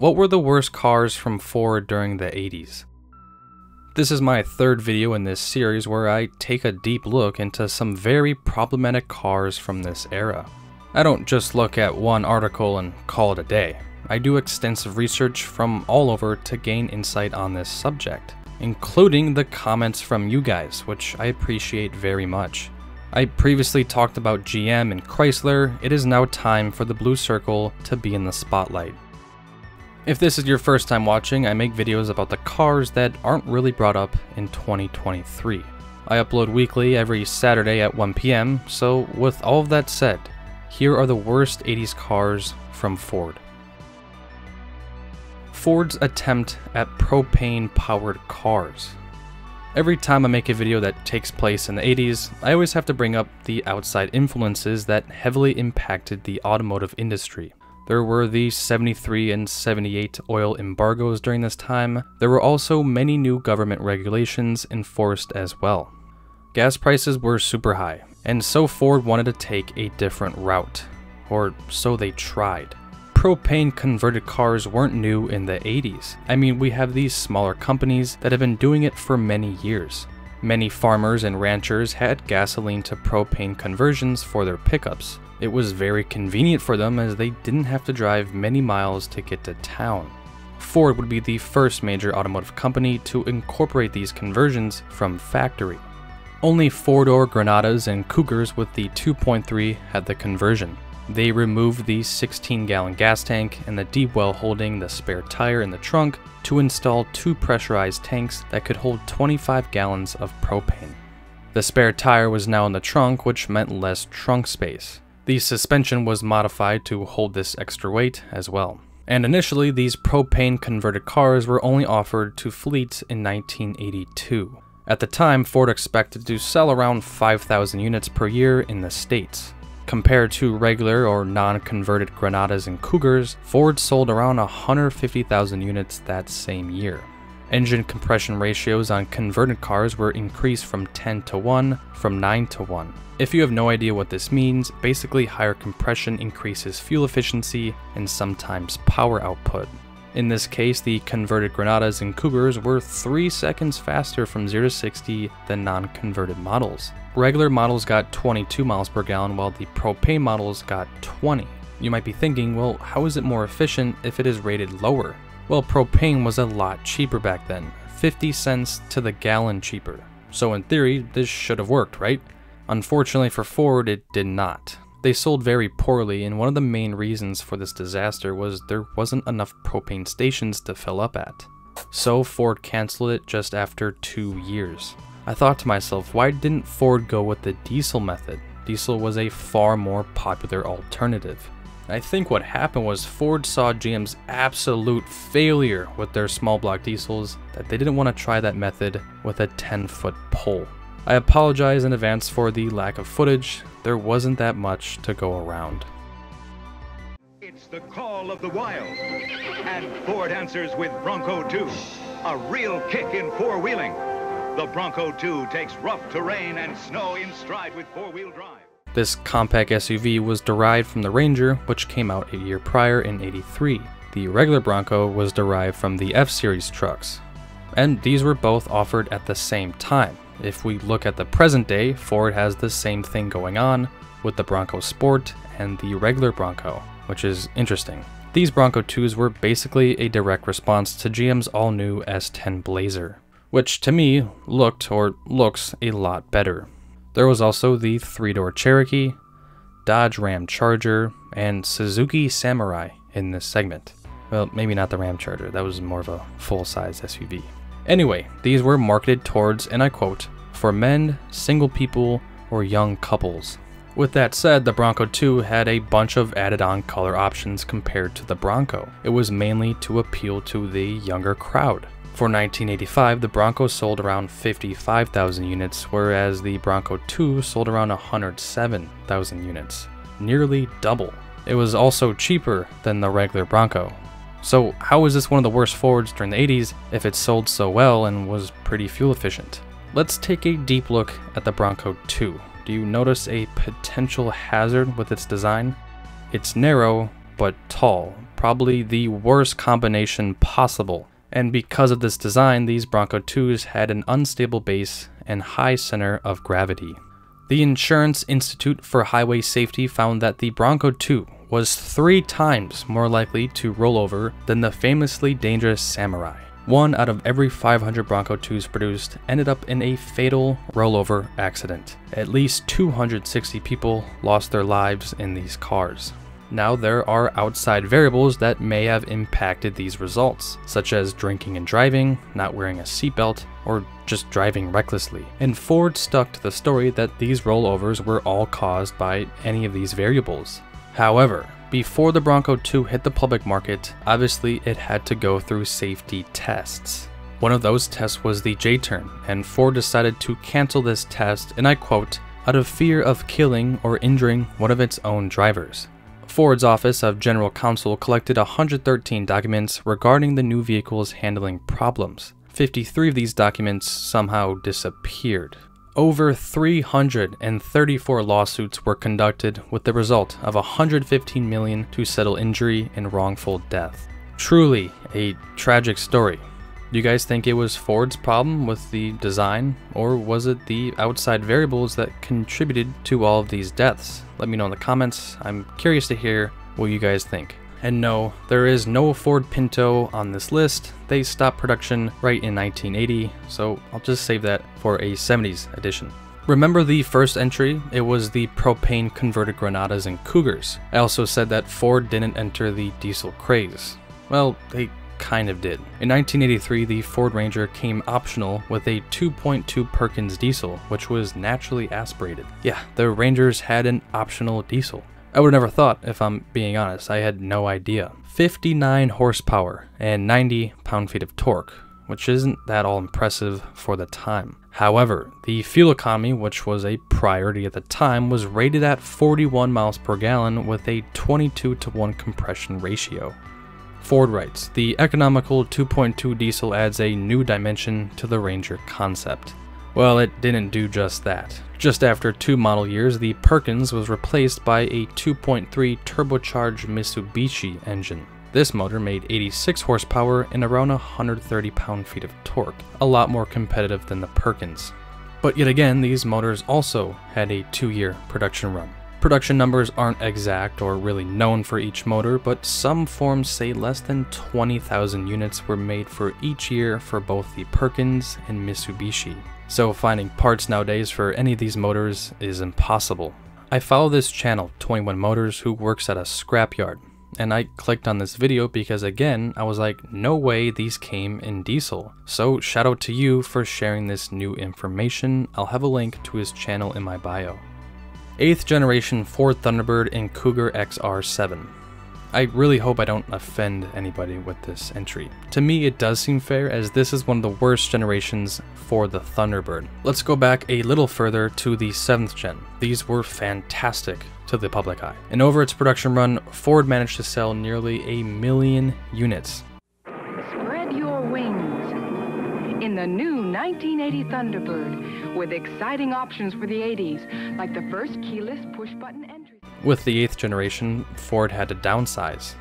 What were the worst cars from Ford during the 80s? This is my third video in this series where I take a deep look into some very problematic cars from this era. I don't just look at one article and call it a day. I do extensive research from all over to gain insight on this subject, including the comments from you guys, which I appreciate very much. I previously talked about GM and Chrysler. It is now time for the blue circle to be in the spotlight. If this is your first time watching, I make videos about the cars that aren't really brought up in 2023. I upload weekly every Saturday at 1 PM, so with all of that said, here are the worst 80s cars from Ford. Ford's attempt at propane-powered cars. Every time I make a video that takes place in the 80s, I always have to bring up the outside influences that heavily impacted the automotive industry. There were the 73 and 78 oil embargoes during this time. There were also many new government regulations enforced as well. Gas prices were super high, and so Ford wanted to take a different route, or so they tried. Propane converted cars weren't new in the 80s. I mean, we have these smaller companies that have been doing it for many years. Many farmers and ranchers had gasoline to propane conversions for their pickups. It was very convenient for them as they didn't have to drive many miles to get to town. Ford would be the first major automotive company to incorporate these conversions from factory. Only four-door Granadas and Cougars with the 2.3 had the conversion. They removed the 16-gallon gas tank and the deep well holding the spare tire in the trunk to install two pressurized tanks that could hold 25 gallons of propane. The spare tire was now in the trunk, which meant less trunk space. The suspension was modified to hold this extra weight as well. And initially, these propane-converted cars were only offered to fleets in 1982. At the time, Ford expected to sell around 5,000 units per year in the States. Compared to regular or non-converted Granadas and Cougars, Ford sold around 150,000 units that same year. Engine compression ratios on converted cars were increased from 10 to 1 from 9 to 1. If you have no idea what this means, basically higher compression increases fuel efficiency and sometimes power output. In this case, the converted Granadas and Cougars were 3 seconds faster from 0 to 60 than non-converted models. Regular models got 22 miles per gallon while the propane models got 20. You might be thinking, well, how is it more efficient if it is rated lower? Well, propane was a lot cheaper back then, 50 cents to the gallon cheaper. So in theory, this should have worked, right? Unfortunately for Ford, it did not. They sold very poorly, and one of the main reasons for this disaster was there wasn't enough propane stations to fill up at. So Ford canceled it just after 2 years. I thought to myself, why didn't Ford go with the diesel method? Diesel was a far more popular alternative. I think what happened was Ford saw GM's absolute failure with their small block diesels that they didn't want to try that method with a 10-foot pole. I apologize in advance for the lack of footage. There wasn't that much to go around. It's the call of the wild, and Ford answers with Bronco 2, a real kick in four-wheeling. The Bronco 2 takes rough terrain and snow in stride with four-wheel drive. This compact SUV was derived from the Ranger, which came out a year prior in '83. The regular Bronco was derived from the F-Series trucks, and these were both offered at the same time. If we look at the present day, Ford has the same thing going on with the Bronco Sport and the regular Bronco, which is interesting. These Bronco 2s were basically a direct response to GM's all-new S10 Blazer, which to me looks a lot better. There was also the 3-door Cherokee, Dodge Ram Charger, and Suzuki Samurai in this segment. Well, maybe not the Ram Charger, that was more of a full-size SUV. Anyway, these were marketed towards, and I quote, for men, single people, or young couples. With that said, the Bronco 2 had a bunch of added-on color options compared to the Bronco. It was mainly to appeal to the younger crowd. For 1985, the Bronco sold around 55,000 units, whereas the Bronco 2 sold around 107,000 units, nearly double. It was also cheaper than the regular Bronco. So how is this one of the worst Fords during the 80s if it sold so well and was pretty fuel efficient? Let's take a deep look at the Bronco 2. Do you notice a potential hazard with its design? It's narrow, but tall, probably the worst combination possible. And because of this design, these Bronco 2s had an unstable base and high center of gravity. The Insurance Institute for Highway Safety found that the Bronco 2 was 3 times more likely to roll over than the famously dangerous Samurai. 1 out of every 500 Bronco 2s produced ended up in a fatal rollover accident. At least 260 people lost their lives in these cars. Now, there are outside variables that may have impacted these results, such as drinking and driving, not wearing a seatbelt, or just driving recklessly. And Ford stuck to the story that these rollovers were all caused by any of these variables. However, before the Bronco 2 hit the public market, obviously it had to go through safety tests. One of those tests was the J-turn, and Ford decided to cancel this test, and I quote, out of fear of killing or injuring one of its own drivers. Ford's Office of General Counsel collected 113 documents regarding the new vehicle's handling problems. 53 of these documents somehow disappeared. Over 334 lawsuits were conducted with the result of $115 million to settle injury and wrongful death. Truly a tragic story. Do you guys think it was Ford's problem with the design, or was it the outside variables that contributed to all of these deaths? Let me know in the comments. I'm curious to hear what you guys think. And no, there is no Ford Pinto on this list. They stopped production right in 1980, so I'll just save that for a 70s edition. Remember the first entry? It was the propane converted Granadas and Cougars. I also said that Ford didn't enter the diesel craze. Well, they kind of did. In 1983, the Ford Ranger came optional with a 2.2 Perkins diesel, which was naturally aspirated. Yeah, the Rangers had an optional diesel. I would have never thought, if I'm being honest. I had no idea. 59 horsepower and 90 pound-feet of torque, which isn't that all impressive for the time. However, the fuel economy, which was a priority at the time, was rated at 41 miles per gallon with a 22-to-1 compression ratio. Ford writes, the economical 2.2 diesel adds a new dimension to the Ranger concept. Well, it didn't do just that. Just after 2 model years, the Perkins was replaced by a 2.3 turbocharged Mitsubishi engine. This motor made 86 horsepower and around 130 pound-feet of torque, a lot more competitive than the Perkins. But yet again, these motors also had a 2-year production run. Production numbers aren't exact or really known for each motor, but some forums say less than 20,000 units were made for each year for both the Perkins and Mitsubishi. So finding parts nowadays for any of these motors is impossible. I follow this channel, 21 Motors, who works at a scrapyard, and I clicked on this video because again, I was like, no way these came in diesel. So shout out to you for sharing this new information. I'll have a link to his channel in my bio. 8th generation Ford Thunderbird and Cougar XR7. I really hope I don't offend anybody with this entry. To me, it does seem fair, as this is one of the worst generations for the Thunderbird. Let's go back a little further to the 7th gen. These were fantastic to the public eye. And over its production run, Ford managed to sell nearly 1 million units. Spread your wings in the new 1980 Thunderbird, with exciting options for the 80s, like the first keyless push-button entry. With the 8th generation, Ford had to downsize.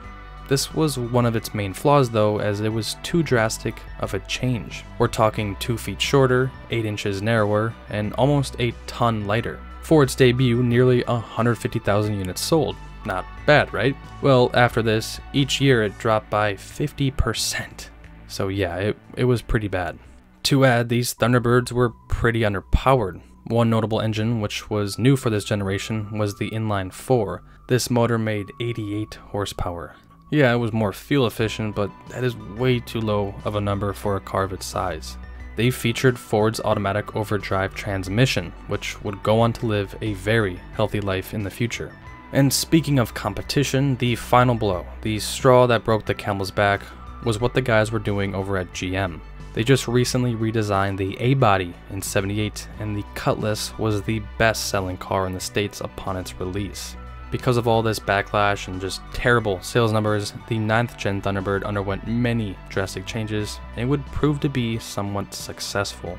This was one of its main flaws though, as it was too drastic of a change. We're talking 2 feet shorter, 8 inches narrower, and almost a ton lighter. Ford's debut, nearly 150,000 units sold. Not bad, right? Well, after this, each year it dropped by 50%. So yeah, it was pretty bad. To add, these Thunderbirds were pretty underpowered. One notable engine, which was new for this generation, was the inline 4. This motor made 88 horsepower. Yeah, it was more fuel efficient, but that is way too low of a number for a car of its size. They featured Ford's automatic overdrive transmission, which would go on to live a very healthy life in the future. And speaking of competition, the final blow, the straw that broke the camel's back, was what the guys were doing over at GM. They just recently redesigned the A-body in '78, and the Cutlass was the best-selling car in the States upon its release. Because of all this backlash and just terrible sales numbers, the 9th gen Thunderbird underwent many drastic changes, and it would prove to be somewhat successful.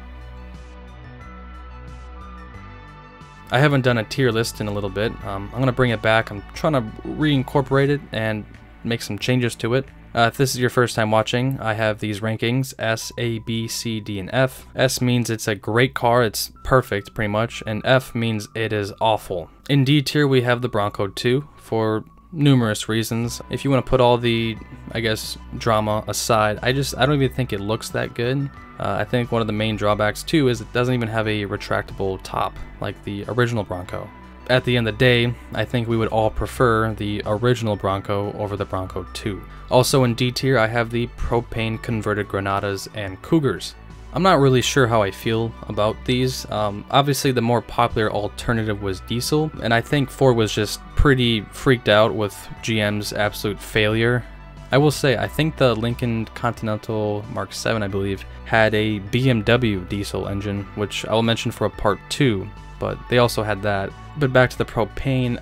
I haven't done a tier list in a little bit. I'm going to bring it back. I'm trying to reincorporate it and make some changes to it. If this is your first time watching, I have these rankings: S, A, B, C, D, and F. S means it's a great car, it's perfect pretty much, and F means it is awful. In D tier we have the Bronco 2 for numerous reasons. If you want to put all the, I guess, drama aside, I don't even think it looks that good. I think one of the main drawbacks too is it doesn't even have a retractable top like the original Bronco. At the end of the day, I think we would all prefer the original Bronco over the Bronco 2. Also in D tier, I have the propane converted Granadas and Cougars. I'm not really sure how I feel about these. Obviously the more popular alternative was diesel, and I think Ford was just pretty freaked out with GM's absolute failure. I will say, I think the Lincoln Continental Mark 7, I believe, had a BMW diesel engine, which I will mention for a part 2, but they also had that. But back to the propane,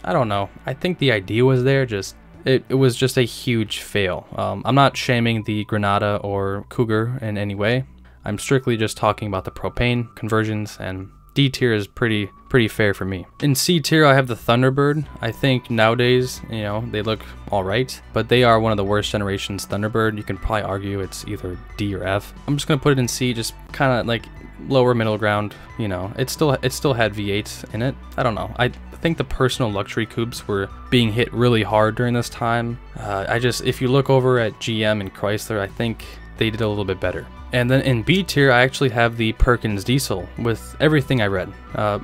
I don't know. I think the idea was there, it was just a huge fail. I'm not shaming the Granada or Cougar in any way. I'm strictly just talking about the propane conversions, and D tier is pretty fair for me. In C tier, I have the Thunderbird. I think nowadays, you know, they look alright, but they are one of the worst generations Thunderbird. You can probably argue it's either D or F. I'm just gonna put it in C, just kind of like lower middle ground. You know, it still had V8s in it. I don't know. I think the personal luxury coupes were being hit really hard during this time. If you look over at GM and Chrysler, I think they did a little bit better. And then in B tier, I actually have the Perkins diesel. With everything I read,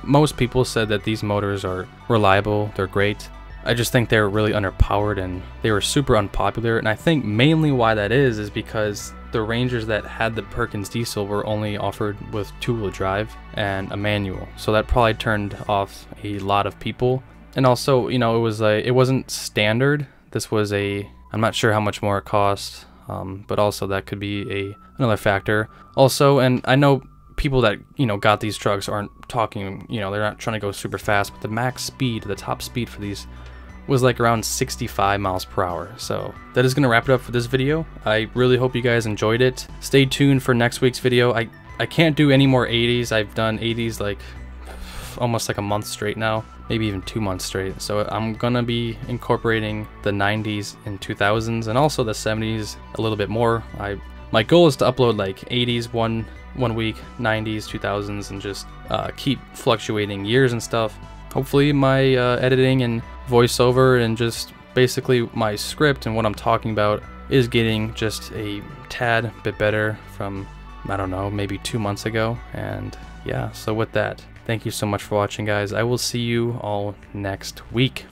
most people said that these motors are reliable, they're great. I just think they're really underpowered and they were super unpopular, and I think mainly why that is because the Rangers that had the Perkins diesel were only offered with two-wheel drive and a manual, so that probably turned off a lot of people. And also, you know, it wasn't standard. This was I'm not sure how much more it cost, but also that could be another factor. Also, and I know people that, you know, got these trucks aren't talking, you know, they're not trying to go super fast, but the max speed, the top speed for these was like around 65 miles per hour. So that is going to wrap it up for this video. I really hope you guys enjoyed it. Stay tuned for next week's video. I can't do any more 80s. I've done 80s like almost like a month straight now, maybe even 2 months straight. So I'm gonna be incorporating the 90s and 2000s and also the 70s a little bit more. My goal is to upload like 80s one week, 90s, 2000s, and just keep fluctuating years and stuff. Hopefully my editing and voiceover and just basically my script and what I'm talking about is getting just a tad bit better from, I don't know, maybe 2 months ago. And yeah, so with that, thank you so much for watching, guys. I will see you all next week.